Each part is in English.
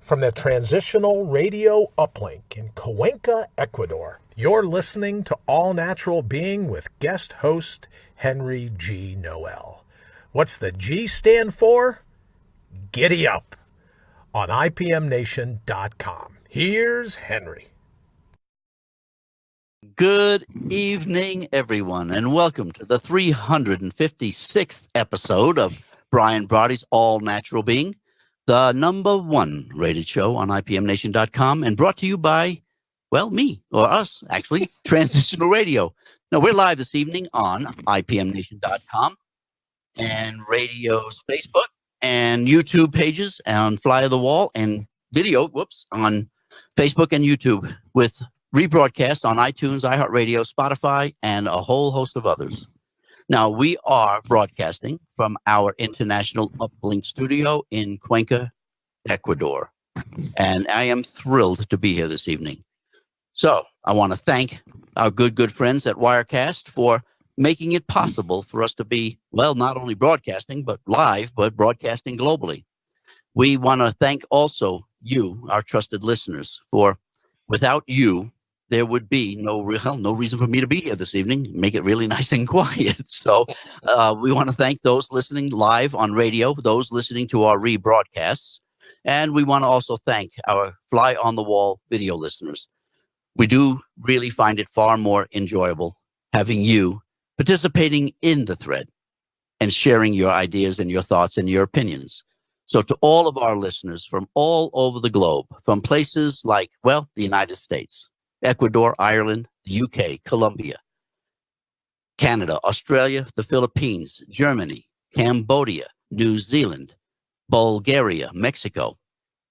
From the Transitional Radio Uplink in Cuenca, Ecuador, you're listening to All Natural Being with guest host Henry G. Noel. What's the G stand for? Giddy up on IPMNation.com. Here's Henry. Good evening, everyone, and welcome to the 356th episode of Brian Brody's All Natural Being, the number one rated show on IPMNation.com, and brought to you by, well, me, or us, actually, Transitional Radio. Now, we're live this evening on IPMNation.com and radio's Facebook and YouTube pages on Fly of the Wall and video, on Facebook and YouTube with rebroadcast on iTunes, iHeartRadio, Spotify, and a whole host of others. Now, we are broadcasting from our international uplink studio in Cuenca, Ecuador, and I am thrilled to be here this evening. So I want to thank our good friends at Wirecast for making it possible for us to be, well, not only broadcasting, but live, but broadcasting globally. We want to thank also you, our trusted listeners, for without you, there would be no reason for me to be here this evening. Make it really nice and quiet. So we want to thank those listening live on radio, those listening to our rebroadcasts, and we want to also thank our Fly on the Wall video listeners. We do really find it far more enjoyable having you participating in the thread and sharing your ideas and your thoughts and your opinions. So to all of our listeners from all over the globe, from places like, well, the United States, Ecuador, Ireland, the UK, Colombia, Canada, Australia, the Philippines, Germany, Cambodia, New Zealand, Bulgaria, Mexico,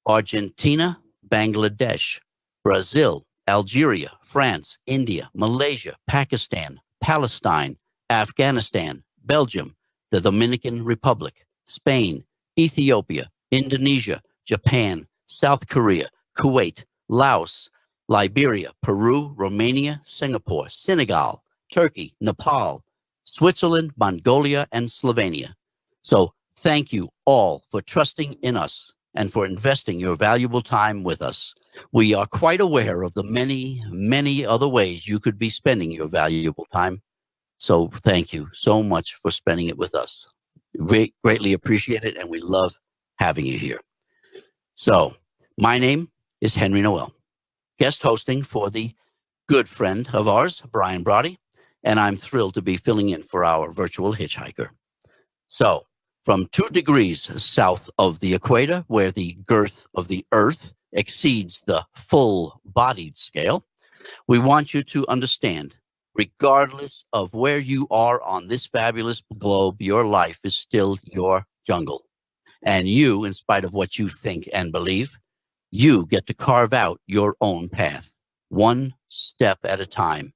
Argentina, Bangladesh, Brazil, Algeria, France, India, Malaysia, Pakistan, Palestine, Afghanistan, Belgium, the Dominican Republic, Spain, Ethiopia, Indonesia, Japan, South Korea, Kuwait, Laos, Liberia, Peru, Romania, Singapore, Senegal, Turkey, Nepal, Switzerland, Mongolia, and Slovenia. So thank you all for trusting in us and for investing your valuable time with us. We are quite aware of the many other ways you could be spending your valuable time. So thank you so much for spending it with us. We greatly appreciate it, and we love having you here. So my name is Henry Noel, guest hosting for the good friend of ours, Brian Brody, and I'm thrilled to be filling in for our virtual hitchhiker. So, from 2 degrees south of the equator, where the girth of the Earth exceeds the full-bodied scale, we want you to understand, regardless of where you are on this fabulous globe, your life is still your jungle. And you, in spite of what you think and believe, you get to carve out your own path, one step at a time.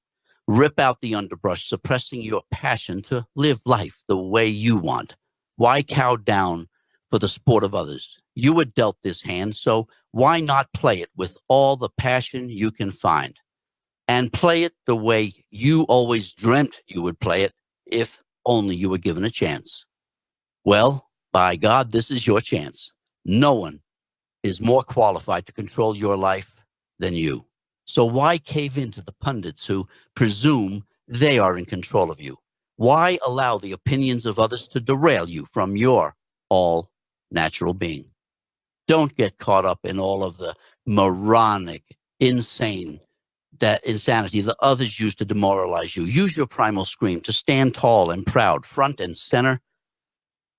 Rip out the underbrush, suppressing your passion to live life the way you want. Why cow down for the sport of others? You were dealt this hand, so why not play it with all the passion you can find? And play it the way you always dreamt you would play it, if only you were given a chance. Well, by God, this is your chance. No one is more qualified to control your life than you. So why cave in to the pundits who presume they are in control of you? Why allow the opinions of others to derail you from your all-natural being? Don't get caught up in all of the moronic, insanity that others use to demoralize you. Use your primal scream to stand tall and proud, front and center,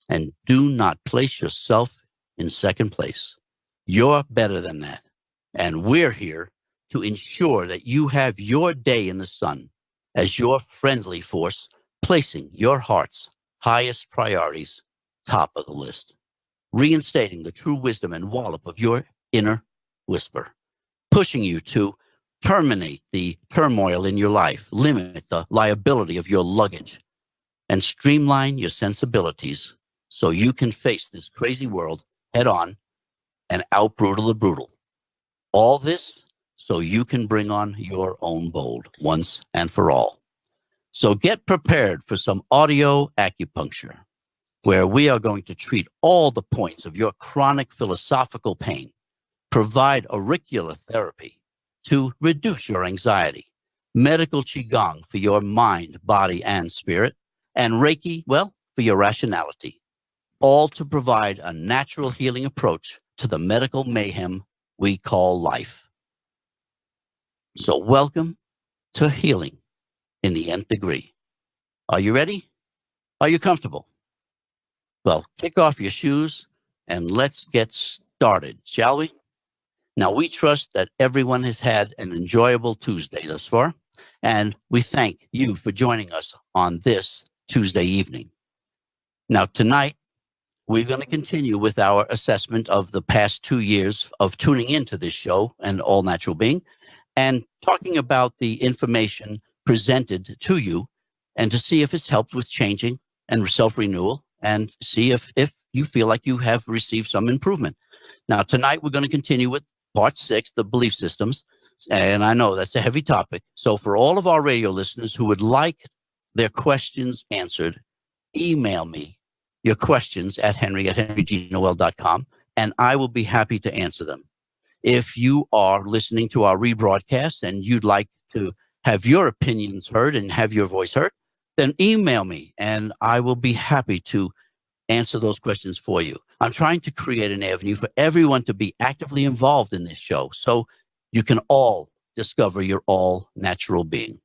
and do not place yourself in second place. You're better than that. And we're here to ensure that you have your day in the sun as your friendly force, placing your heart's highest priorities top of the list, reinstating the true wisdom and wallop of your inner whisper, pushing you to terminate the turmoil in your life, limit the liability of your luggage, and streamline your sensibilities so you can face this crazy world head on and out brutal the brutal. All this so you can bring on your own bold once and for all. So get prepared for some audio acupuncture, where we are going to treat all the points of your chronic philosophical pain provide auricular therapy to reduce your anxiety, medical Qigong for your mind, body, and spirit, and Reiki, well, for your rationality, all to provide a natural healing approach to the medical mayhem we call life. So welcome to Healing in the Nth Degree. Are you ready? Are you comfortable? Well, kick off your shoes and let's get started, shall we? Now, we trust that everyone has had an enjoyable Tuesday thus far, and we thank you for joining us on this Tuesday evening. Now, tonight, we're going to continue with our assessment of the past 2 years of tuning into this show and All Natural Being, and talking about the information presented to you, and to see if it's helped with changing and self-renewal, and see if you feel like you have received some improvement. Now, tonight, we're going to continue with Part 6, the belief systems, and I know that's a heavy topic. So for all of our radio listeners who would like their questions answered, email me your questions at henry@henrygnoel.com, and I will be happy to answer them. If you are listening to our rebroadcast and you'd like to have your opinions heard and have your voice heard, then email me, and I will be happy to answer those questions for you. I'm trying to create an avenue for everyone to be actively involved in this show so you can all discover your all natural being.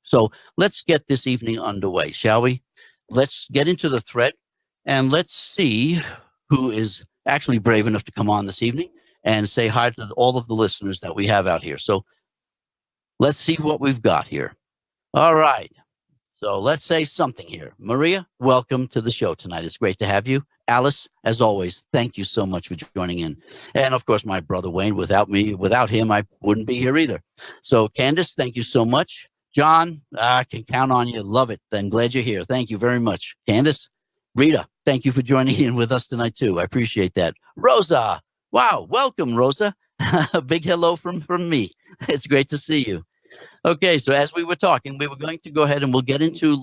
So let's get this evening underway, shall we? Let's get into the thread and let's see who is actually brave enough to come on this evening and say hi to all of the listeners that we have out here. So let's see what we've got here. All right. So let's say something here. Maria, welcome to the show tonight. It's great to have you. Alice, as always, thank you so much for joining in. And of course, my brother Wayne, without him, I wouldn't be here either. So Candace, thank you so much. John, I can count on you. Love it. I'm glad you're here. Thank you very much. Candace, Rita, thank you for joining in with us tonight too. I appreciate that. Rosa, wow, welcome, Rosa. A big hello from me. It's great to see you. Okay, so as we were talking, we were going to go ahead and we'll get into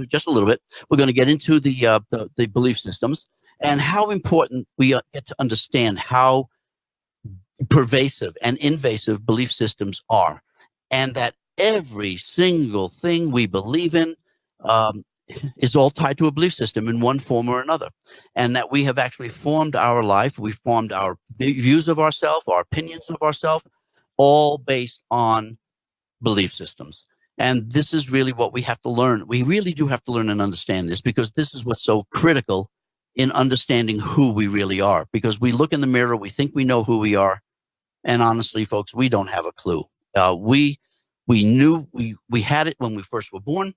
just a little bit. We're going to get into the belief systems and how important we get to understand how pervasive and invasive belief systems are, and that every single thing we believe in is all tied to a belief system in one form or another, and that we have actually formed our life. We formed our views of ourselves, our opinions of ourselves, all based on belief systems. And this is really what we have to learn. We really do have to learn and understand this, because this is what's so critical in understanding who we really are. Because we look in the mirror, we think we know who we are, and honestly, folks, we don't have a clue. We knew we had it when we first were born,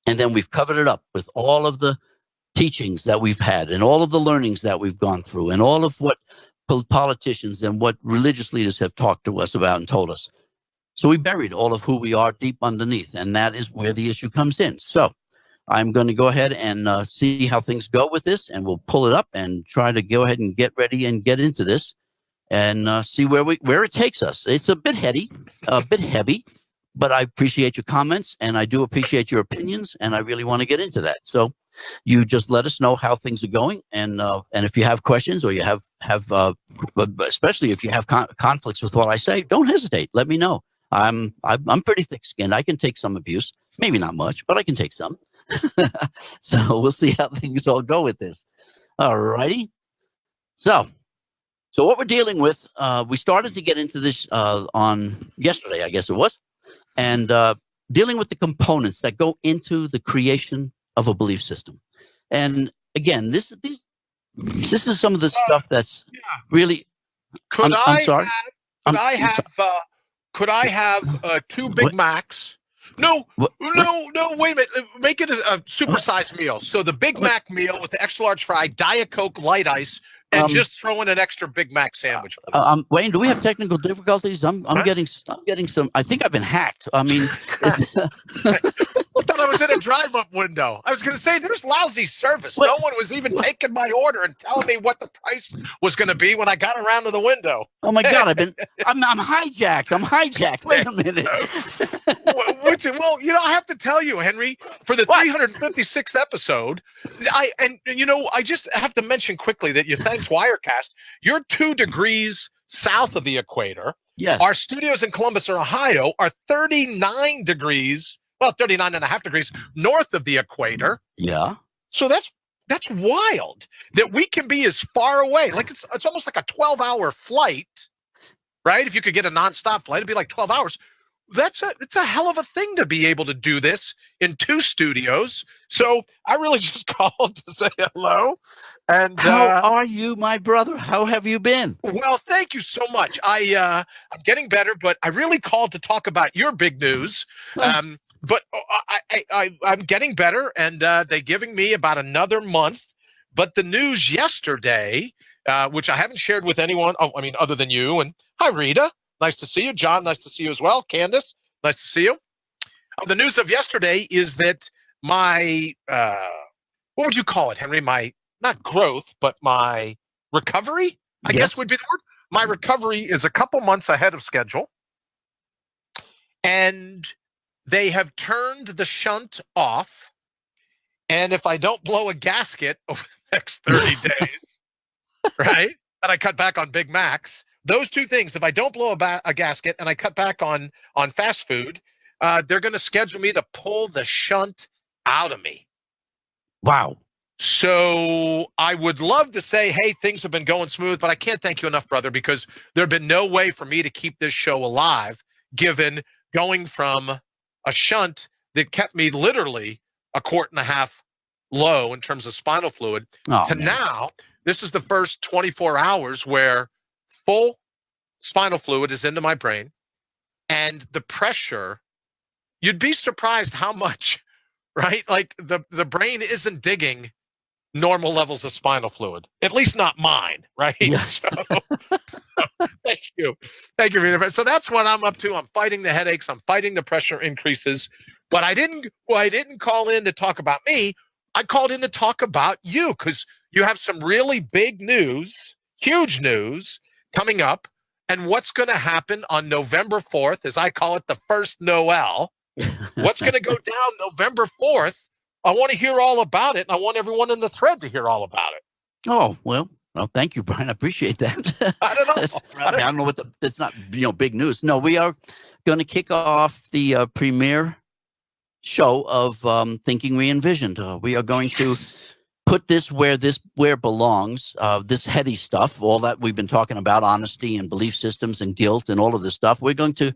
and then we've covered it up with all of the teachings that we've had and all of the learnings that we've gone through and all of what politicians and what religious leaders have talked to us about and told us. So we buried all of who we are deep underneath, and that is where the issue comes in. So I'm going to go ahead and see how things go with this, and we'll pull it up and try to go ahead and get ready and get into this and see where it takes us. It's a bit heady, a bit heavy, but I appreciate your comments, and I do appreciate your opinions, and I really want to get into that. So you just let us know how things are going, and if you have questions or you have especially if you have conflicts with what I say, don't hesitate. Let me know. I'm pretty thick-skinned. I can take some abuse, maybe not much, but I can take some. So we'll see how things all go with this. All righty. So what we're dealing with, we started to get into this on yesterday, I guess it was, and dealing with the components that go into the creation of a belief system. And again, this is some of the stuff that's really. I'm sorry. Could I have 2 Big Macs? No, wait a minute. Make it a supersized meal. So the Big Mac meal with the extra large fry, Diet Coke, light ice, and just throw in an extra Big Mac sandwich. Wayne, do we have technical difficulties? I'm getting some. I think I've been hacked. I mean, thought I was in a drive-up window. I was going to say, there's lousy service. What? No one was even taking my order and telling me what the price was going to be when I got around to the window. Oh my God! I'm hijacked. I'm hijacked. Wait a minute. Well, I have to tell you, Henry, for the 356th episode, I just have to mention quickly that thanks Wirecast, you're 2 degrees south of the equator. Yes. Our studios in Columbus, Ohio, are 39 degrees, 39 and a half degrees north of the equator. Yeah. So that's wild that we can be as far away. Like it's almost like a 12-hour flight, right? If you could get a nonstop flight, it'd be like 12 hours. It's a hell of a thing to be able to do this in 2 studios. So I really just called to say hello. And how are you, my brother? How have you been? Well, thank you so much. I'm getting better, but I really called to talk about your big news. But I'm getting better, and they're giving me about another month. But the news yesterday, which I haven't shared with anyone, other than you. And hi, Rita. Nice to see you. John, nice to see you as well. Candace, nice to see you. The news of yesterday is that my, what would you call it, Henry? My, not growth, but my recovery, I guess would be the word. My recovery is a couple months ahead of schedule. And they have turned the shunt off. And if I don't blow a gasket over the next 30 days, right, and I cut back on Big Macs, those 2 things, if I don't blow a gasket and I cut back on fast food, they're going to schedule me to pull the shunt out of me. Wow. So I would love to say, hey, things have been going smooth, but I can't thank you enough, brother, because there have been no way for me to keep this show alive, given going from a shunt that kept me literally a quart and a half low in terms of spinal fluid to now, this is the first 24 hours where full spinal fluid is into my brain, and the pressure, you'd be surprised how much, right? Like the brain isn't digging normal levels of spinal fluid, at least not mine, right? Yeah. So thank you, Rita. So that's what I'm up to. I'm fighting the headaches. I'm fighting the pressure increases. But I didn't call in to talk about me. I called in to talk about you, because you have some really big news, huge news coming up. And what's going to happen on November 4th, as I call it, the first Noel. What's going to go down November 4th? I want to hear all about it, and I want everyone in the thread to hear all about it. Oh, well, thank you, Brian. I appreciate that. I don't know. I don't know it's not, big news. No, we are going to kick off the premiere show of Thinking Re-Envisioned. We are going to put this where it belongs. This heady stuff, all that we've been talking about, honesty and belief systems and guilt and all of this stuff, we're going to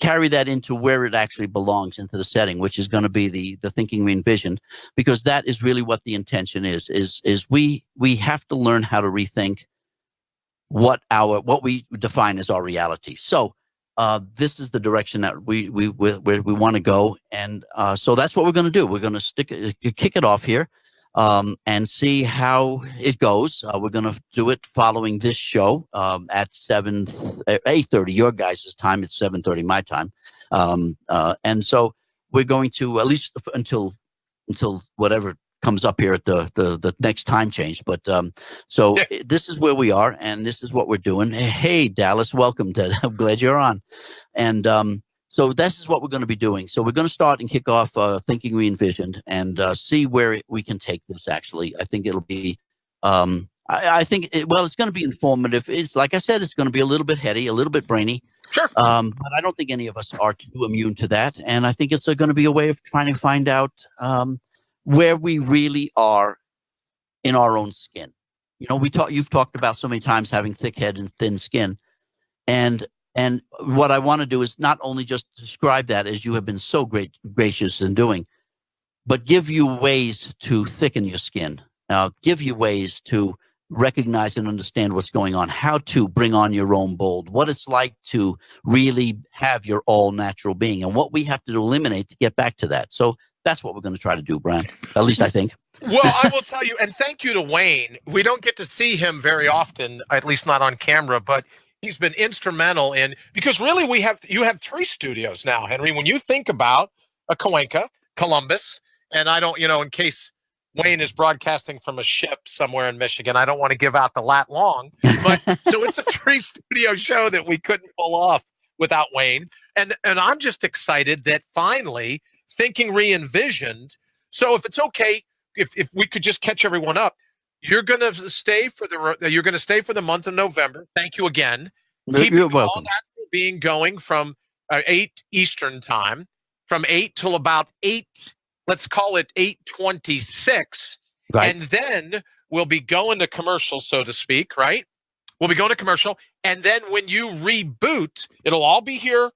carry that into where it actually belongs, into the setting, which is going to be the Thinking Re-Envisioned, because that is really what the intention is we have to learn how to rethink what we define as our reality. So this is the direction that we want to go, and so that's what we're going to do. We're going to kick it off here. And see how it goes. We're going to do it following this show at 8:30 your guys' time. It's 7:30 my time. And so we're going to, at least until whatever comes up here at the next time change. But this is where we are, and this is what we're doing. Hey, Dallas, welcome. I'm glad you're on. And so this is what we're going to be doing. So we're going to start and kick off Thinking Re-Envisioned and see where we can take this, actually. I think it'll be, I think, it's going to be informative. It's like I said, it's going to be a little bit heady, a little bit brainy. Sure. But I don't think any of us are too immune to that. And I think it's going to be a way of trying to find out where we really are in our own skin. You've talked about so many times having thick head and thin skin. And what I want to do is not only just describe that, as you have been so gracious in doing, but give you ways to thicken your skin, give you ways to recognize and understand what's going on, how to bring on your own bold, what it's like to really have your all natural being, and what we have to eliminate to get back to that. So that's what we're going to try to do, Brian. At least I think. Well, I will tell you, and thank you to Wayne. We don't get to see him very often, at least not on camera, but he's been instrumental in, because really you have 3 studios now, Henry. When you think about a Cuenca, Columbus. And I don't, in case Wayne is broadcasting from a ship somewhere in Michigan, I don't want to give out the lat long. But so it's a 3-studio show that we couldn't pull off without Wayne. And I'm just excited that finally Thinking Re-envisioned. So if it's okay, if we could just catch everyone up, you're going to stay for the month of November. Thank you again. You're welcome. All Natural Being going from 8 Eastern time, from 8 till about 8. Let's call it 8:26, right. And then we'll be going to commercial, so to speak. Right? We'll be going to commercial, and then when you reboot, it'll all be here.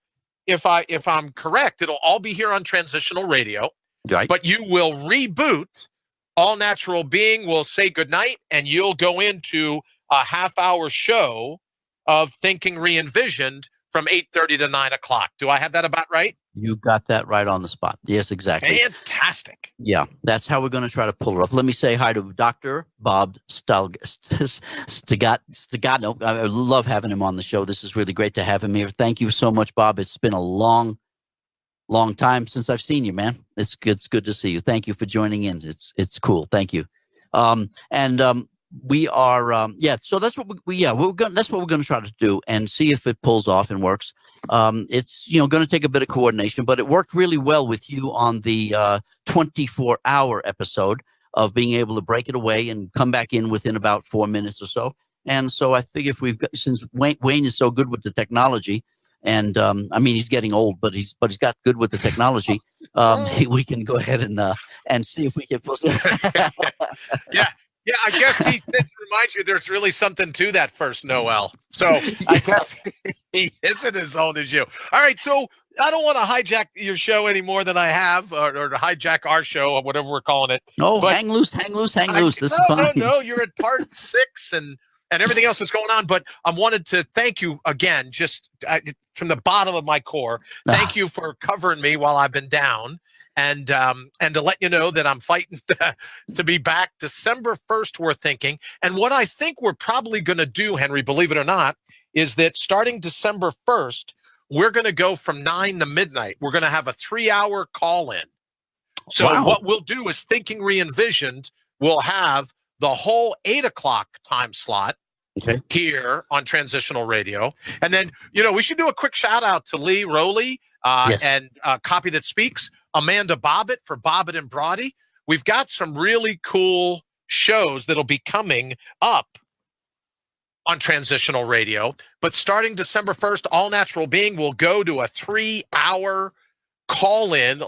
If I'm correct, it'll all be here on Transitional Radio. Right. But you will reboot. All Natural Being will say goodnight, and you'll go into a half-hour show of Thinking Re-envisioned from 8:30 to 9 o'clock. Do I have that about right? You got that right on the spot. Yes, exactly. Fantastic. Yeah, that's how we're going to try to pull it off. Let me say hi to Dr. Bob Stegano. I love having him on the show. This is really great to have him here. Thank you so much, Bob. It's been a long time since I've seen you, man. It's good to see you. Thank you for joining in. It's cool. Thank you. We are so that's what that's what we're going to try to do and see if it pulls off and works. It's going to take a bit of coordination, but it worked really well with you on the 24-hour episode of being able to break it away and come back in within about 4 minutes or so. And so I figure since Wayne is so good with the technology, and he's getting old, but he's got good with the technology. We can go ahead and see if we can pull. Yeah, I guess he didn't remind you there's really something to that first Noel. So I guess he isn't as old as you. All right, so I don't want to hijack your show any more than I have, or to hijack our show, or whatever we're calling it. Oh, but hang loose. This is fine. No, you're at part 6 and everything else that's going on. But I wanted to thank you again, just from the bottom of my core. Thank you for covering me while I've been down. And to let you know that I'm fighting to be back December 1st, we're thinking. And what I think we're probably going to do, Henry, believe it or not, is that starting December 1st, we're going to go from 9 to midnight. We're going to have a 3-hour call-in. So What we'll do is Thinking Re-envisioned. We'll have the whole 8 o'clock time slot here on Transitional Radio. And then, we should do a quick shout out to Lee Rowley and Copy That Speaks. Amanda Bobbitt for Bobbitt and Brody. We've got some really cool shows that'll be coming up on Transitional Radio. But starting December 1st, All Natural Being will go to a 3-hour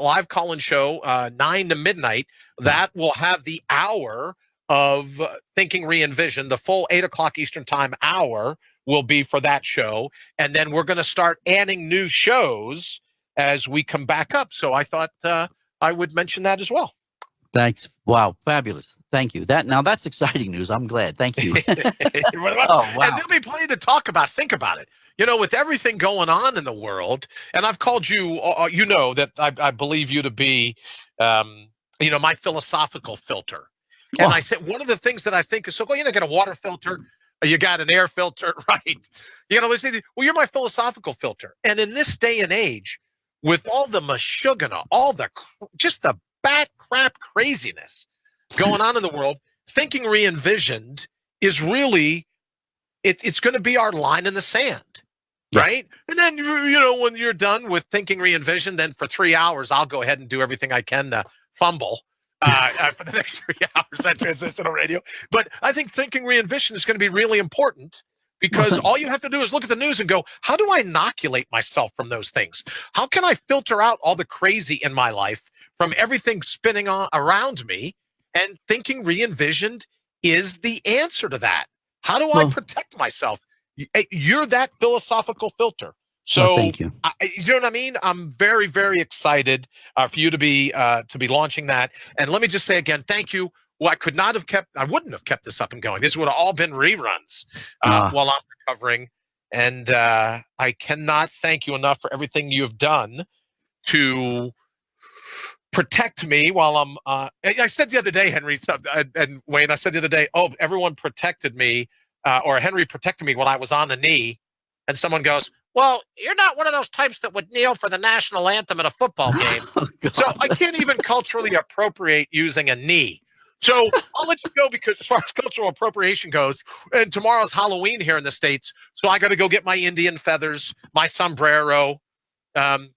live call-in show, 9 to midnight. That will have the hour of Thinking Re-envisioned. The full 8 o'clock Eastern Time hour will be for that show. And then we're going to start adding new shows as we come back up. So I thought I would mention that as well. Thanks. Wow. Fabulous. Thank you. That's exciting news. I'm glad. Thank you. Oh, wow. And there'll be plenty to talk about. Think about it. With everything going on in the world, and I've called you, that I believe you to be, my philosophical filter. And I think one of the things that I think is so cool, got a water filter, you got an air filter, right? You're my philosophical filter. And in this day and age, with all the mashugana, all the bat crap craziness going on in the world, Thinking Re-envisioned is really, it's going to be our line in the sand, right? And then, when you're done with Thinking Re-envisioned, then for 3 hours, I'll go ahead and do everything I can to fumble for the next 3 hours on Transitional Radio. But I think Thinking Re-envisioned is going to be really important, because all you have to do is look at the news and go, how do I inoculate myself from those things? How can I filter out all the crazy in my life from everything spinning around me? And Thinking Re-envisioned is the answer to that. How do I protect myself? You're that philosophical filter. So thank you. You know what I mean? I'm very, very excited for you to be launching that. And let me just say again, thank you. Well, I wouldn't have kept this up and going. This would have all been reruns while I'm recovering. And I cannot thank you enough for everything you've done to protect me while I'm, I said the other day, Henry, and Wayne, I said the other day, everyone protected me, or Henry protected me when I was on the knee. And someone goes, well, you're not one of those types that would kneel for the national anthem at a football game. Oh, So God. I can't even culturally appropriate using a knee. So I'll let you go because as far as cultural appropriation goes, and tomorrow's Halloween here in the States, so I got to go get my Indian feathers, my sombrero. And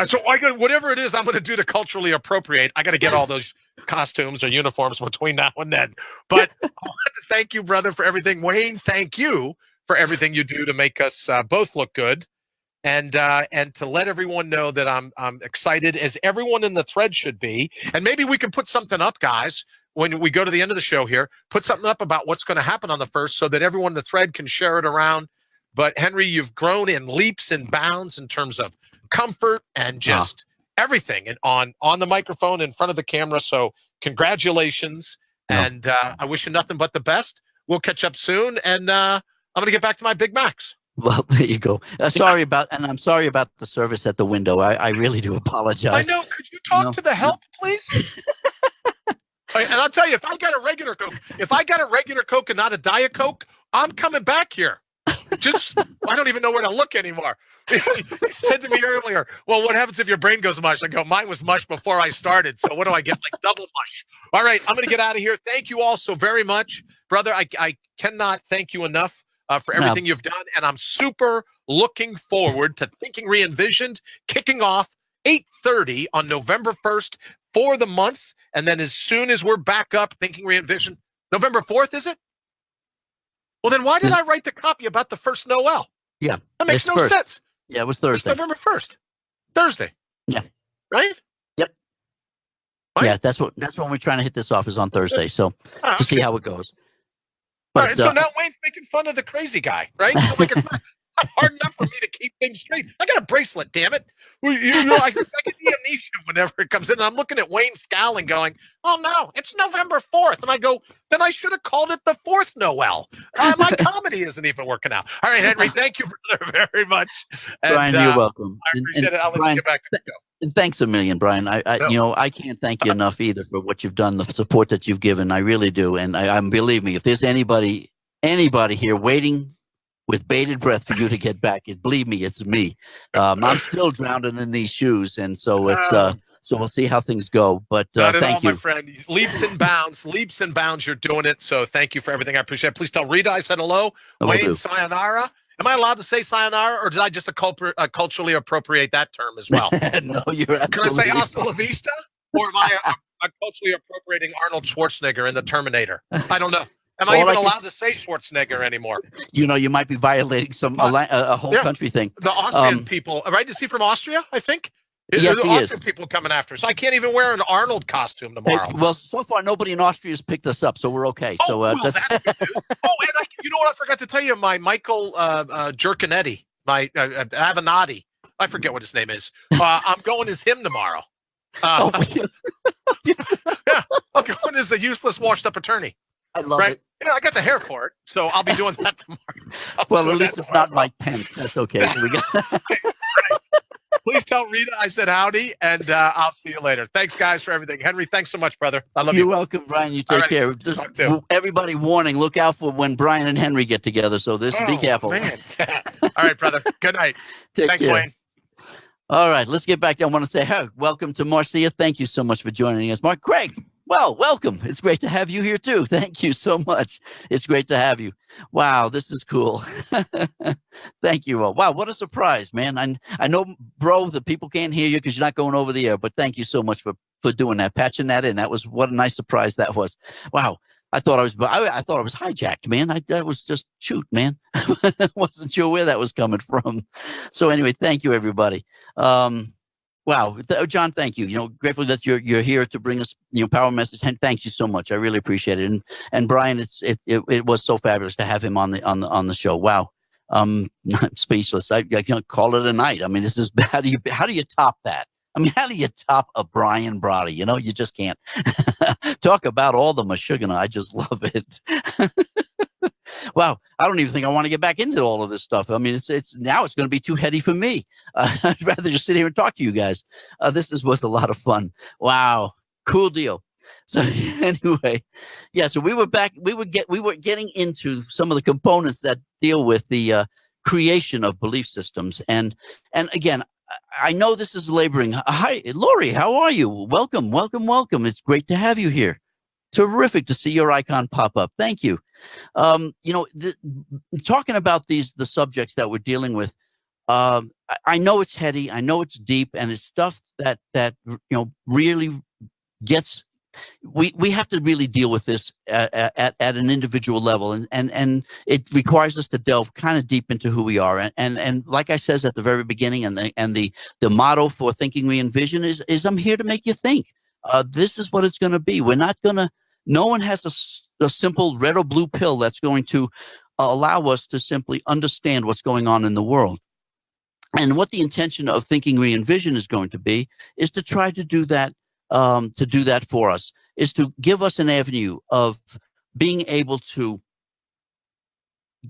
so I got whatever it is I'm going to do to culturally appropriate. I got to get all those costumes or uniforms between now and then. But I want to thank you, brother, for everything. Wayne, thank you for everything you do to make us both look good, and to let everyone know that I'm excited, as everyone in the thread should be. And maybe we can put something up, guys, when we go to the end of the show here. Put something up about what's going to happen on the 1st, so that everyone in the thread can share it around. But Henry, you've grown in leaps and bounds in terms of comfort and just everything, and on the microphone, in front of the camera. So congratulations, and I wish you nothing but the best. We'll catch up soon, and I'm going to get back to my Big Macs. Well, there you go. I'm sorry about the service at the window. I really do apologize. I know. Could you talk to the help, please? And I'll tell you, if I got a regular Coke and not a Diet Coke, I'm coming back here. Just, I don't even know where to look anymore. He said to me earlier, well, what happens if your brain goes mush? I go, mine was mush before I started. So what do I get? Like double mush. All right, I'm going to get out of here. Thank you all so very much. Brother, I cannot thank you enough for everything you've done. And I'm super looking forward to Thinking Re-envisioned kicking off 8:30 on November 1st for the month. And then as soon as we're back up, Thinking Re-envisioned, November 4th, is it? Well, then why did I write the copy about the first Noel? Yeah. That makes no sense. Yeah, it was Thursday. It's November 1st. Thursday. Yeah. Right? Yep. Right? Yeah, that's when we're trying to hit this off, is on Thursday. So to see how it goes. But, all right, so now Wayne's making fun of the crazy guy, right? So like it's not hard enough for me to keep things straight. I got a bracelet, damn it. I get amnesia whenever it comes in. And I'm looking at Wayne scowling, going, oh no, it's November 4th. And I go, then I should have called it the 4th Noel. My comedy isn't even working out. All right, Henry, thank you, brother, very much. And, Brian, you're welcome. I appreciate it. I'll let you get back to the show. And thanks a million, Brian. I can't thank you enough either for what you've done, the support that you've given. I really do. And I believe me, if there's anybody here waiting with bated breath for you to get back, believe me, it's me. I'm still drowning in these shoes, and so it's so we'll see how things go. But thank you, my friend. Leaps and bounds. You're doing it. So thank you for everything. I appreciate it. Please tell Rita I said hello. Wayne, sayonara. Am I allowed to say sayonara, or did I just culturally appropriate that term as well? No, you're absolutely. Can I say hasta la vista, or am I culturally appropriating Arnold Schwarzenegger in the Terminator? I don't know. Am I even allowed to say Schwarzenegger anymore? You might be violating a whole country thing. The Austrian people, right? Is he from Austria, I think? Yes, the he Austrian is. people coming after us. So I can't even wear an Arnold costume tomorrow. Well, so far nobody in Austria has picked us up, so we're okay. That's good news. And you know what I forgot to tell you? My Michael Jerkinetti, my Avenatti, I forget what his name is. I'm going as him tomorrow. Yeah, I'm going as the useless washed-up attorney. I love it. I got the hair for it, so I'll be doing that tomorrow. Well, at least it's not Mike Pence. That's okay. So we got right. Please tell Rita I said howdy, and I'll see you later. Thanks, guys, for everything. Henry, thanks so much, brother. I love you. You're welcome, Brian. You take care. Just, everybody, warning: look out for when Brian and Henry get together. So be careful. Man. All right, brother. Good night. Thanks, care. Wayne. All right, let's get back to. I want to say, hey, welcome to Marcia. Thank you so much for joining us, Mark. Craig. Well, welcome. It's great to have you here, too. Thank you so much. It's great to have you. Wow, this is cool. Thank you all. Wow, what a surprise, man. I know, bro, that people can't hear you because you're not going over the air, but thank you so much for doing that, patching that in. What a nice surprise that was. Wow. I thought I was hijacked, man. That was just shoot, man. I wasn't sure where that was coming from. So anyway, thank you, everybody. Wow, John, thank you. Grateful that you're here to bring us, power message. And thank you so much. I really appreciate it. And Brian, it was so fabulous to have him on the show. Wow, I'm speechless. I can't call it a night. I mean, this is how do you top that? I mean, how do you top a Brian Brody? You just can't. Talk about all the mashugana. I just love it. Wow, I don't even think I want to get back into all of this stuff. I mean, it's going to be too heady for me. I'd rather just sit here and talk to you guys. This was a lot of fun. Wow, cool deal. So anyway, yeah. So we were back. We were getting into some of the components that deal with the creation of belief systems. And again, I know this is laboring. Hi, Lori, how are you? Welcome, welcome, welcome. It's great to have you here. Terrific to see your icon pop up. Thank you. Talking about the subjects that we're dealing with, I know it's heady, I know it's deep, and it's stuff that really gets. We have to really deal with this at an individual level, and it requires us to delve kind of deep into who we are. And like I says at the very beginning, and the motto for Thinking We Envision is I'm here to make you think. This is what it's going to be. We're not going to. No one has a simple red or blue pill that's going to allow us to simply understand what's going on in the world. And what the intention of Thinking We Envision is going to be is to try to do that. To do that for us, is to give us an avenue of being able to,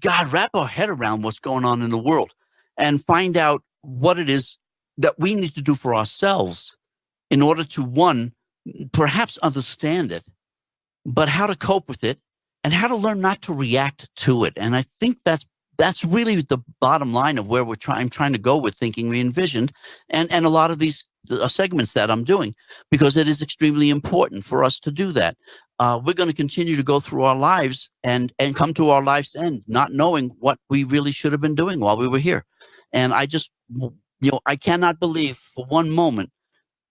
wrap our head around what's going on in the world and find out what it is that we need to do for ourselves in order to, one, perhaps understand it, but how to cope with it and how to learn not to react to it. And I think that's really the bottom line of where I'm trying to go with Thinking We Envisioned, and a lot of these segments that I'm doing, because it is extremely important for us to do that. We're going to continue to go through our lives and come to our life's end, not knowing what we really should have been doing while we were here. And I just, I cannot believe for one moment,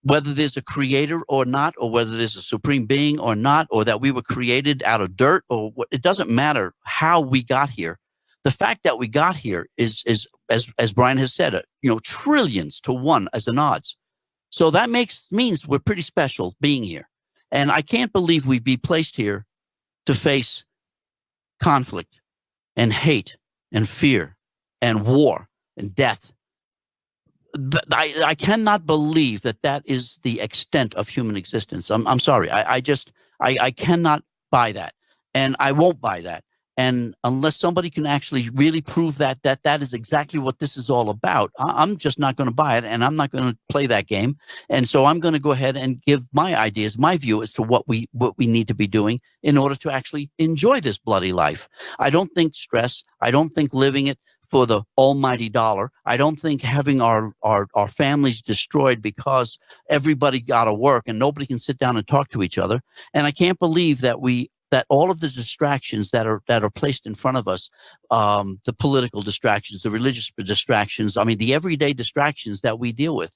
whether there's a creator or not, or whether there's a supreme being or not, or that we were created out of dirt, or what, it doesn't matter how we got here. The fact that we got here is as Brian has said, trillions to one as an odds. So that means we're pretty special being here. And I can't believe we'd be placed here to face conflict and hate and fear and war and death. I cannot believe that is the extent of human existence. I'm sorry. I cannot buy that. And I won't buy that. And unless somebody can actually really prove that is exactly what this is all about, I'm just not going to buy it, and I'm not going to play that game. And so I'm going to go ahead and give my ideas, my view as to what we need to be doing in order to actually enjoy this bloody life. I don't think stress. I don't think living it for the almighty dollar. I don't think having our families destroyed because everybody got to work and nobody can sit down and talk to each other. And I can't believe that all of the distractions that are placed in front of us, the political distractions, the religious distractions, the everyday distractions that we deal with,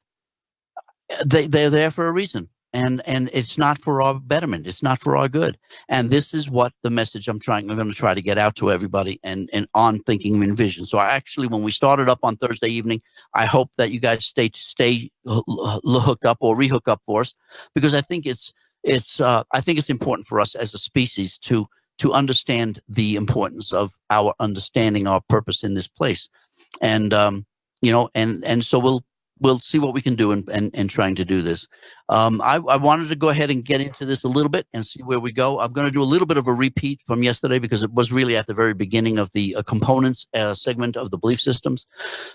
they're there for a reason. And it's not for our betterment. It's not for our good. And this is what the message I'm going to try to get out to everybody and on Thinking in Vision. So when we started up on Thursday evening, I hope that you guys stay hooked up or rehook up for us, because I think it's important for us as a species to understand the importance of our understanding our purpose in this place. And, and so we'll see what we can do in trying to do this. I wanted to go ahead and get into this a little bit and see where we go. I'm going to do a little bit of a repeat from yesterday because it was really at the very beginning of the components segment of the belief systems.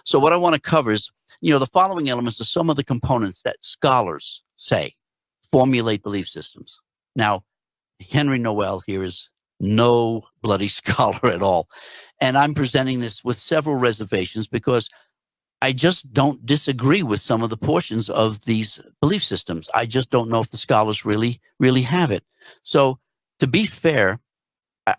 So what I want to cover is, the following elements are some of the components that scholars say formulate belief systems. Now, Henry Noel here is no bloody scholar at all. And I'm presenting this with several reservations because I just don't disagree with some of the portions of these belief systems. I just don't know if the scholars really, really have it. So to be fair,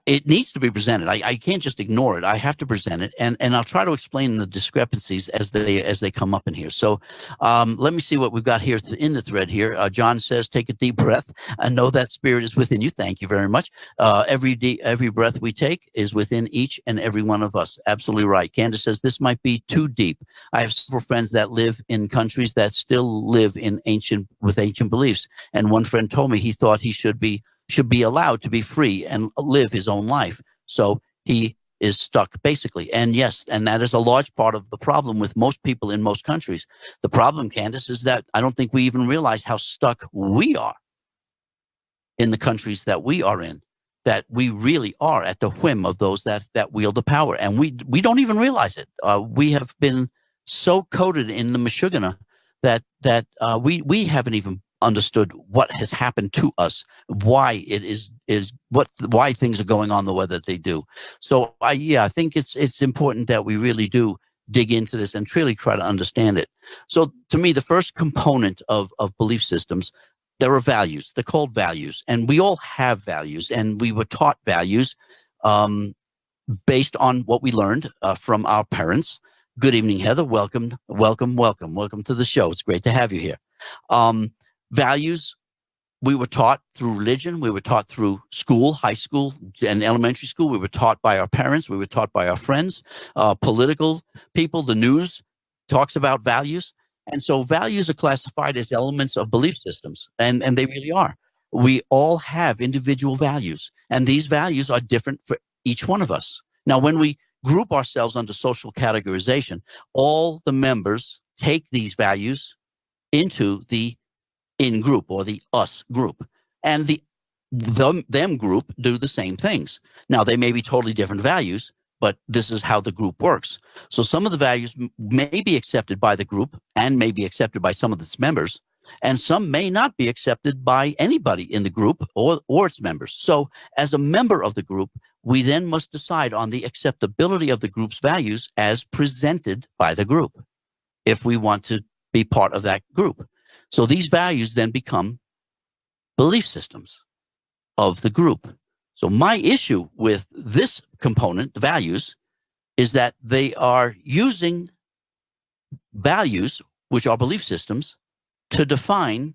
it needs to be presented. I can't just ignore it. I have to present it, and I'll try to explain the discrepancies as they come up in here. So let me see what we've got here in the thread here. John says, take a deep breath. I know that spirit is within you. Thank you very much. Every breath we take is within each and every one of us. Absolutely right. Candace says, this might be too deep. I have several friends that live in countries that still live in ancient beliefs. And one friend told me he thought he should be allowed to be free and live his own life. So he is stuck, basically. And yes, and that is a large part of the problem with most people in most countries. The problem, Candace, is that I don't think we even realize how stuck we are in the countries that we are in, that we really are at the whim of those that wield the power. And we don't even realize it. We have been so coated in the Meshuggah that we haven't even understood what has happened to us, why it is why things are going on the way that they do. So I think it's important that we really do dig into this and really try to understand it. So to me, the first component of belief systems, there are values. They're called values, and we all have values, and we were taught values based on what we learned from our parents. Good evening, Heather. Welcome to the show. It's great to have you here. Values, we were taught through religion. We were taught through school, high school, and elementary school. We were taught by our parents. We were taught by our friends, political people. The news talks about values. And so values are classified as elements of belief systems, and they really are. We all have individual values, and these values are different for each one of us. Now, when we group ourselves under social categorization, all the members take these values into the in group or the us group, and the them group do the same things. Now, they may be totally different values, but this is how the group works. So some of the values may be accepted by the group and may be accepted by some of its members, and some may not be accepted by anybody in the group or its members. So as a member of the group, we then must decide on the acceptability of the group's values as presented by the group if we want to be part of that group. So these values then become belief systems of the group. So my issue with this component, the values, is that they are using values, which are belief systems, to define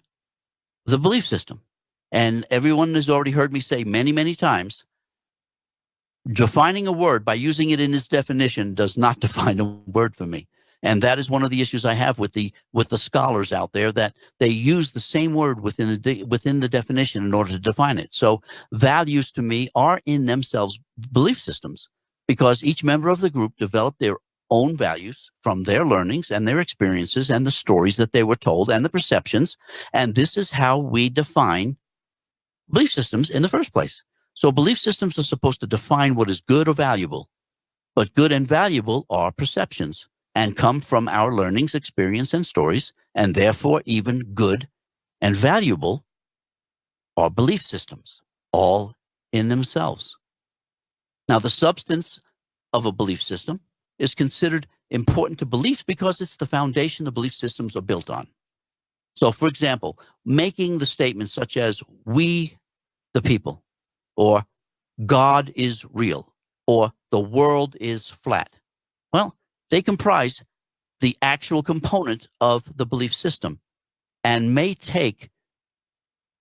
the belief system. And everyone has already heard me say many, many times, defining a word by using it in its definition does not define a word for me. And that is one of the issues I have with the scholars out there, that they use the same word within the definition in order to define it. So values to me are in themselves belief systems, because each member of the group developed their own values from their learnings and their experiences and the stories that they were told and the perceptions. And this is how we define belief systems in the first place. So belief systems are supposed to define what is good or valuable, but good and valuable are perceptions and come from our learnings, experience, and stories, and therefore even good and valuable are belief systems, all in themselves. Now, the substance of a belief system is considered important to beliefs because it's the foundation the belief systems are built on. So, for example, making the statements such as, we, the people, or God is real, or the world is flat. Well, they comprise the actual component of the belief system and may take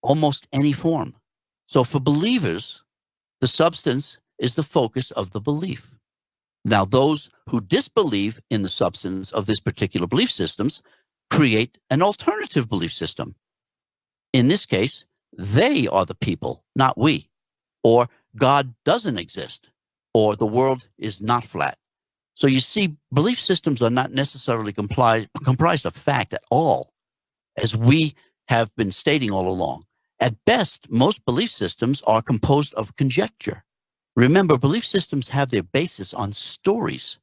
almost any form. So for believers, the substance is the focus of the belief. Now, those who disbelieve in the substance of this particular belief systems create an alternative belief system. In this case, they are the people, not we, or God doesn't exist, or the world is not flat. So you see, belief systems are not necessarily comprised of fact at all, as we have been stating all along. At best, most belief systems are composed of conjecture. Remember, belief systems have their basis on stories,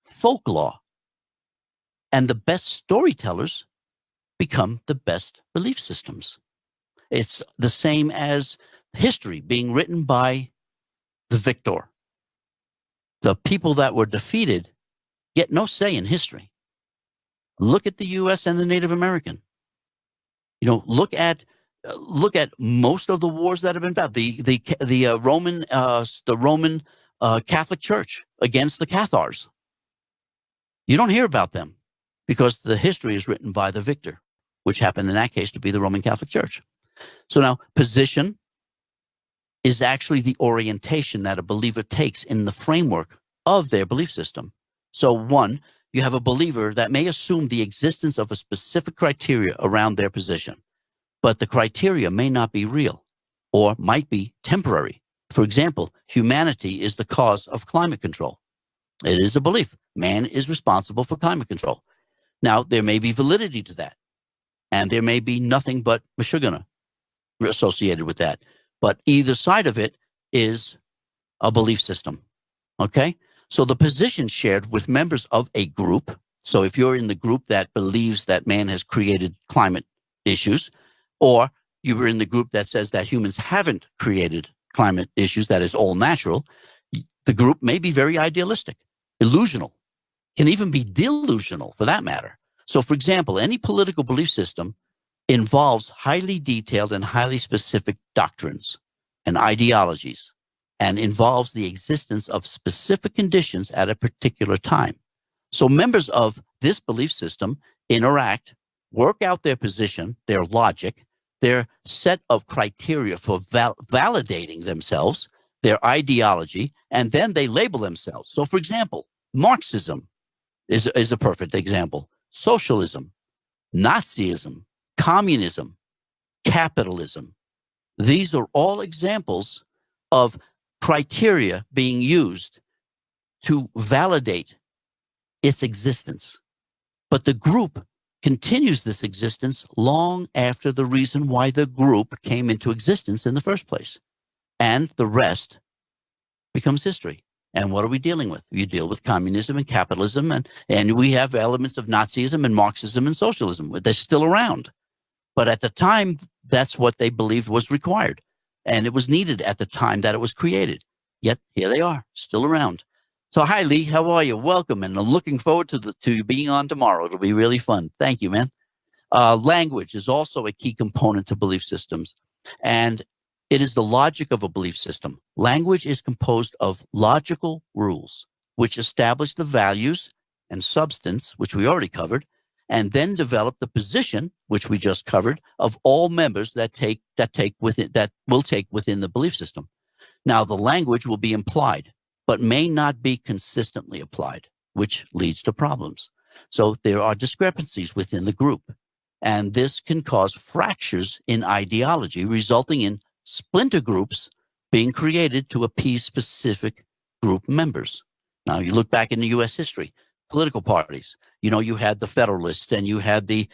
folklore, and the best storytellers become the best belief systems. It's the same as history being written by the victor. The people that were defeated get no say in history. Look at the U.S. and the Native American. You know, look at most of the wars that have been fought. The Roman Catholic Church against the Cathars. You don't hear about them because the history is written by the victor, which happened in that case to be the Roman Catholic Church. So now, position is actually the orientation that a believer takes in the framework of their belief system. So one, you have a believer that may assume the existence of a specific criteria around their position, but the criteria may not be real or might be temporary. For example, humanity is the cause of climate control. It is a belief. Man is responsible for climate control. Now, there may be validity to that, and there may be nothing but mashugana associated with that. But either side of it is a belief system, okay? So the position shared with members of a group, so if you're in the group that believes that man has created climate issues, Or you were in the group that says that humans haven't created climate issues, that is all natural. The group may be very idealistic, illusional, can even be delusional for that matter. So, for example, any political belief system involves highly detailed and highly specific doctrines and ideologies, and involves the existence of specific conditions at a particular time. So members of this belief system interact, work out their position, their logic, their set of criteria for validating themselves, their ideology, and then they label themselves. So, for example, Marxism is a perfect example. Socialism, Nazism, communism, capitalism. These are all examples of criteria being used to validate its existence. But the group continues this existence long after the reason why the group came into existence in the first place. And the rest becomes history. And what are we dealing with? You deal with communism and capitalism, and we have elements of Nazism and Marxism and socialism. They're still around. But at the time, that's what they believed was required. And it was needed at the time that it was created. Yet here they are, still around. So hi, Lee. How are you? Welcome. And I'm looking forward to being on tomorrow. It'll be really fun. Thank you, man. Language is also a key component to belief systems. And it is the logic of a belief system. Language is composed of logical rules, which establish the values and substance, which we already covered, and then develop the position, which we just covered, of all members that will take within the belief system. Now, the language will be implied, but may not be consistently applied, which leads to problems. So there are discrepancies within the group, and this can cause fractures in ideology, resulting in splinter groups being created to appease specific group members. Now, you look back in the U.S. history, political parties. You know, you had the Federalists, and you had the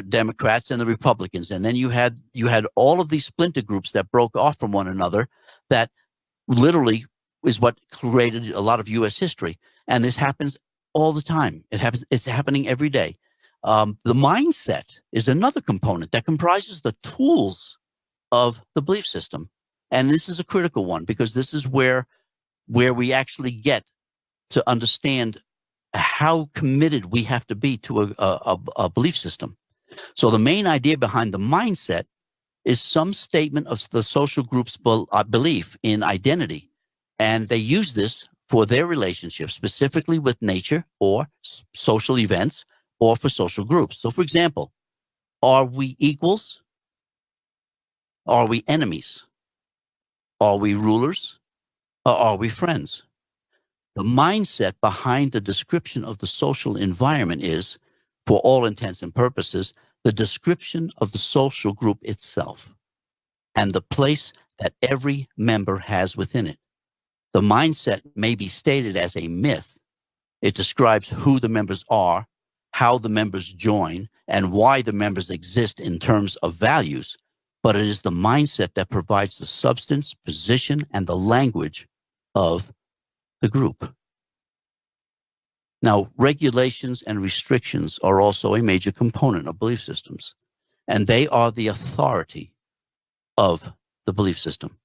Democrats and the Republicans, and then you had all of these splinter groups that broke off from one another. That literally is what created a lot of U.S. history, and this happens all the time. It's happening every day. The mindset is another component that comprises the tools of the belief system, and this is a critical one because this is where we actually get to understand how committed we have to be to a belief system. So the main idea behind the mindset is some statement of the social group's belief in identity, and they use this for their relationship, specifically with nature or social events or for social groups. So, for example, are we equals? Are we enemies? Are we rulers? Or are we friends? The mindset behind the description of the social environment is, for all intents and purposes, the description of the social group itself and the place that every member has within it. The mindset may be stated as a myth. It describes who the members are, how the members join, and why the members exist in terms of values, but it is the mindset that provides the substance, position, and the language of the group. Now, regulations and restrictions are also a major component of belief systems, and they are the authority of the belief system.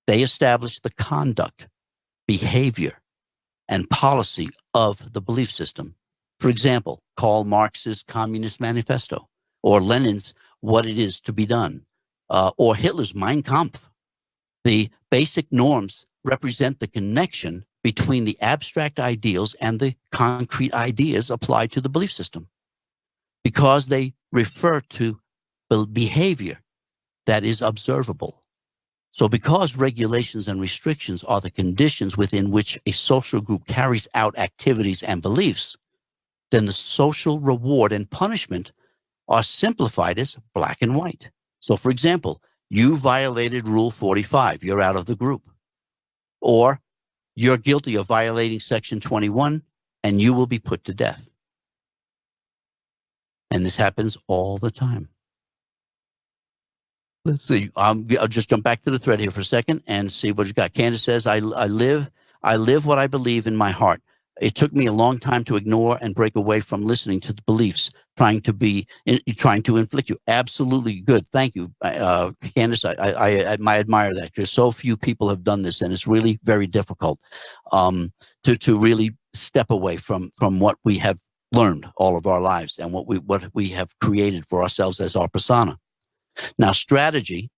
They establish the conduct, behavior, and policy of the belief system. For example, Karl Marx's Communist Manifesto, or Lenin's What It Is to Be Done, or Hitler's Mein Kampf. The basic norms represent the connection between the abstract ideals and the concrete ideas applied to the belief system, because they refer to behavior that is observable. So because regulations and restrictions are the conditions within which a social group carries out activities and beliefs, then the social reward and punishment are simplified as black and white. So, for example, you violated Rule 45, you're out of the group. Or you're guilty of violating Section 21, and you will be put to death. And this happens all the time. Let's see. I'll just jump back to the thread here for a second and see what you got. Candace says, I live what I believe in my heart. It took me a long time to ignore and break away from listening to the beliefs, trying to inflict you. Absolutely good. Thank you, Candace. I admire that, because so few people have done this, and it's really very difficult to really step away from what we have learned all of our lives and what we have created for ourselves as our persona. Now, strategy.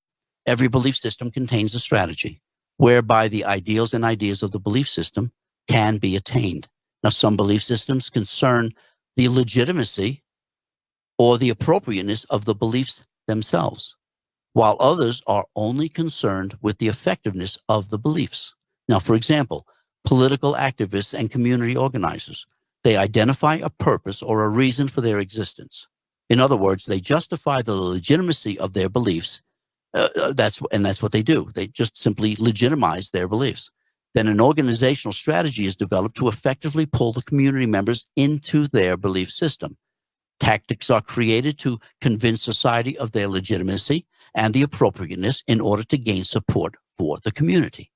Every belief system contains a strategy whereby the ideals and ideas of the belief system can be attained. Now, some belief systems concern the legitimacy or the appropriateness of the beliefs themselves, while others are only concerned with the effectiveness of the beliefs. Now, for example, political activists and community organizers, they identify a purpose or a reason for their existence. In other words, they justify the legitimacy of their beliefs. That's what they do. They just simply legitimize their beliefs. Then an organizational strategy is developed to effectively pull the community members into their belief system. Tactics are created to convince society of their legitimacy and the appropriateness in order to gain support for the community.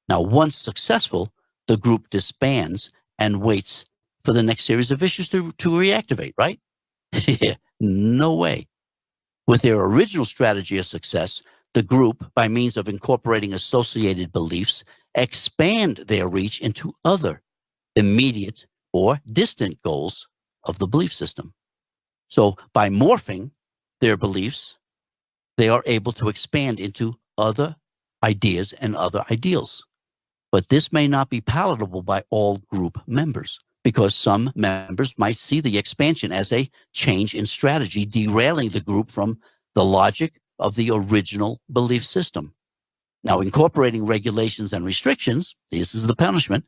Now, once successful, the group disbands and waits for the next series of issues to reactivate, right? No way. With their original strategy of success, the group, by means of incorporating associated beliefs, expand their reach into other immediate or distant goals of the belief system. So by morphing their beliefs, they are able to expand into other ideas and other ideals. But this may not be palatable by all group members, because some members might see the expansion as a change in strategy, derailing the group from the logic of the original belief system. Now, incorporating regulations and restrictions, this is the punishment,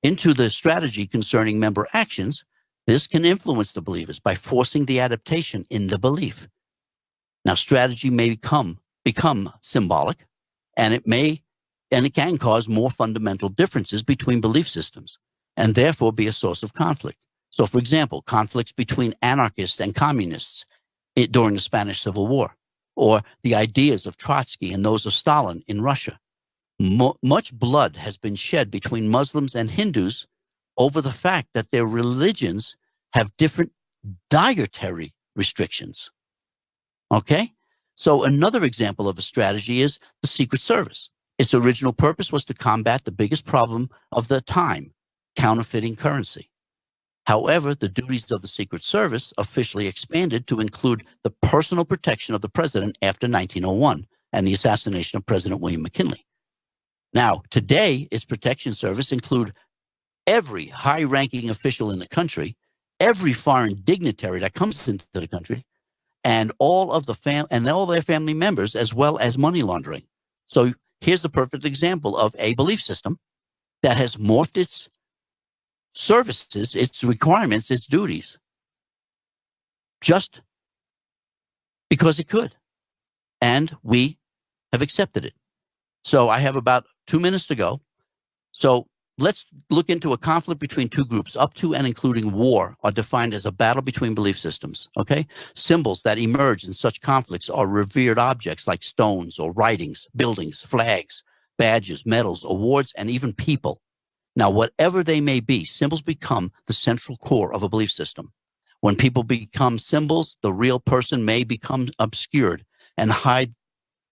into the strategy concerning member actions, this can influence the believers by forcing the adaptation in the belief. Now, strategy may become symbolic, and it can cause more fundamental differences between belief systems, and therefore be a source of conflict. So, for example, conflicts between anarchists and communists during the Spanish Civil War, or the ideas of Trotsky and those of Stalin in Russia. Much blood has been shed between Muslims and Hindus over the fact that their religions have different dietary restrictions. Okay? So another example of a strategy is the Secret Service. Its original purpose was to combat the biggest problem of the time, counterfeiting currency. However, the duties of the Secret Service officially expanded to include the personal protection of the president after 1901 and the assassination of President William McKinley. Now, today, its protection service include every high-ranking official in the country, every foreign dignitary that comes into the country, and all of all their family members, as well as money laundering. So here's a perfect example of a belief system that has morphed its services, its requirements, its duties, just because it could. And we have accepted it. So I have about 2 minutes to go. So let's look into a conflict between two groups. Up to and including war are defined as a battle between belief systems, okay? Symbols that emerge in such conflicts are revered objects like stones or writings, buildings, flags, badges, medals, awards, and even people. Now, whatever they may be, symbols become the central core of a belief system. When people become symbols, the real person may become obscured and hide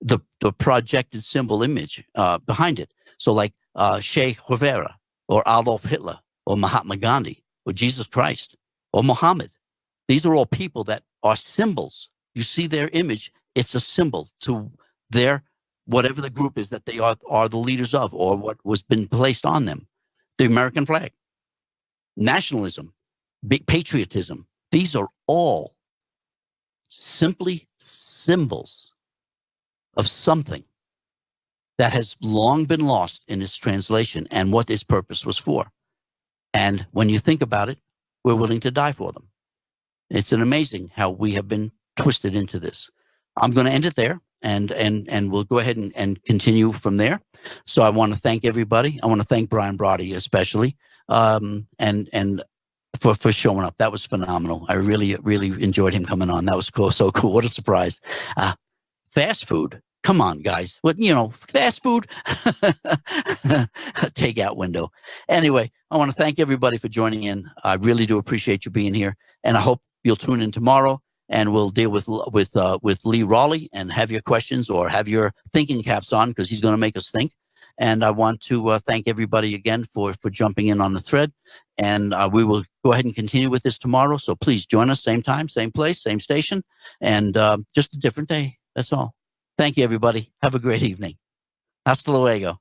the projected symbol image behind it. So like Che Guevara or Adolf Hitler or Mahatma Gandhi or Jesus Christ or Muhammad. These are all people that are symbols. You see their image, it's a symbol to their, whatever the group is that they are the leaders of, or what was been placed on them. The American flag, nationalism, patriotism, these are all simply symbols of something that has long been lost in its translation and what its purpose was for. And when you think about it, we're willing to die for them. It's an amazing how we have been twisted into this. I'm going to end it there, and we'll go ahead and continue from there. So I want to thank everybody. I want to thank Brian Brody especially, and for showing up. That was phenomenal. I really enjoyed him coming on. That was cool. So cool. What a surprise. Fast food Come on, guys. What, fast food, takeout window. Anyway, I want to thank everybody for joining in. I really do appreciate you being here, and I hope you'll tune in tomorrow. And we'll deal with Lee Raleigh and have your questions or have your thinking caps on, because he's going to make us think. And I want to thank everybody again for jumping in on the thread. And we will go ahead and continue with this tomorrow. So please join us, same time, same place, same station, and just a different day. That's all. Thank you, everybody. Have a great evening. Hasta luego.